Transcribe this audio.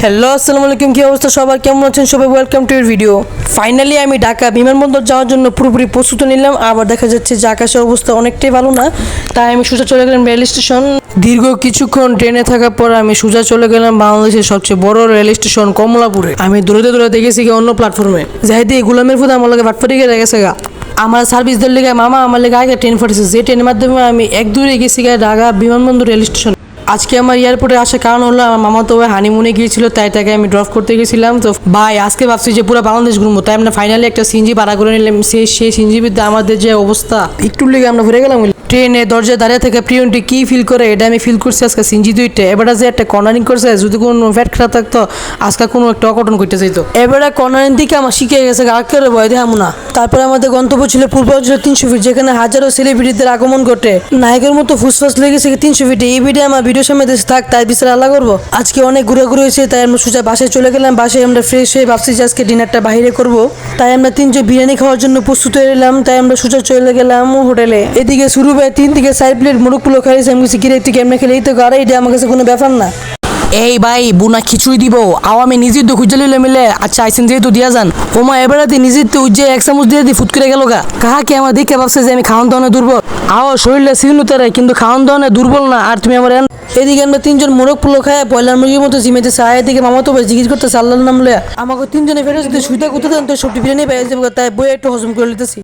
Hello আসসালামু আলাইকুম, কি অবস্থা সবার, কেমন আছেন সবাই? Welcome to your video. Finally আমি ঢাকা বিমানবন্দর যাওয়ার জন্য পুরোপুরি প্রস্তুত নিলাম। আবার দেখা যাচ্ছে যে আকাশের অবস্থা অনেকটাই ভালো না, তাই আমি সোজা চলে গেলাম রেল স্টেশন। দীর্ঘ কিছুক্ষণ ট্রেনে থাকার পর আমি সোজা চলে গেলাম বাংলাদেশের সবচেয়ে বড় রেল স্টেশন কমলাপুরে। আমি দূরে দূরে দেখেছি কি অন্য প্ল্যাটফর্মে যাইতে গোলামের ফুদ আমার লাগে ভাটফাটি গিয়ে গেছে গা। আমার সার্ভিস দিলে মামা আমার লেগে আগে ট্রেন ফাটিছে, যে ট্রেনের মাধ্যমে আমি এক দূরে গেছি গা ঢাকা বিমানবন্দর রেল স্টেশন। আজকে আমার এয়ারপোর্টে আসার কারণ হলো আমার মামা তো হানিমুনে গিয়েছিল, তাই তাকে আমি ড্রপ করতে গেছিলাম। তো ভাই আজকে ভাবছি যে পুরো বাংলাদেশ ঘুরবো, তাই আমরা ফাইনালি একটা সিএনজি ভাড়া করে নিলাম। সেই সিএনজিবিতে আমাদের যে অবস্থা, একটু লেগে আমরা ঘুরে গেলাম। ট্রেনে দরজায় দাঁড়িয়ে থেকে প্রিয়নটি কী ফিল করে এটা আমি ফিল করছি আজকে সিএনজি দুইটা। এবারে যে একটা কর্নারিং করছে, যদি কোনো ফ্যাট খারাপ থাকতো আজকে কোনো একটা অঘটন করতে চাইতো। এবারে কর্নারিং দিকে আমার শিখে গেছে আজকের ভয় দেখামো না। তারপরে আমাদের গন্তব্য ছিল পূর্বাঞ্চল 300 ফিট, যেখানে হাজারো সেলিব্রিটিদের আগমন ঘটে। নায়কের মতো ফুসফাস লেগেছে 300 ফিটে। এই ভিডিও আমার ভিডিও সামনে দেশে থাক, তাই বিচার আল্লাহ করবো। আজকে অনেক ঘুরাঘুরি হয়েছে, তাই আমরা সোজা বাসায় চলে গেলাম। বাসায় আমরা ফ্রেশ হয়ে ভাবছি যে আজকে ডিনারটা বাইরে করব, তাই আমরা তিনজন বিরিয়ানি খাওয়ার জন্য প্রস্তুত হয়ে এলাম। তাই আমরা সোজা চলে গেলাম হোটেলে। এদিকে শুরু হয় 3 থেকে 4 প্লেট মোরগ পোলাও খাইছি। আমি কিছু কিরে তুই কেমনে খেলে এই তো গাড়া, এটা আমার কাছে কোনো ব্যাপার না। এই ভাই বুনা খিচুড়ি দিব, আমি নিজের তো খুঁজে লইলে মিলে। আচ্ছা আইসেন যেহেতু দিয়া যান ওমা, এবারে নিজের তো উজ্জে 1 চামচ দিয়ে ফুট করে গেল গা। কাহাকে আমার দেখে ভাবছে যে আমি খাওয়ান দাওয়ানে দুর্বল। শরীরে সিগনু তারে, কিন্তু খাওয়ান দাওয়ানে দুর্বল না। আর তুমি আমার এদিকে আমরা তিনজন মোরগ পোলাও খায় পয়লার মুরগির মতো জিমেতে চায়। এদিকে মামা তো ভাই জিজ্ঞেস করতে আল্লাহর নাম লয়া আমাকে তিনজনে ফেরত যদি সুইটা কোথাও দেন তো সবটি বিরিয়ানি পাই যাবো, তাই বই একটু হজম করে লিতেছি।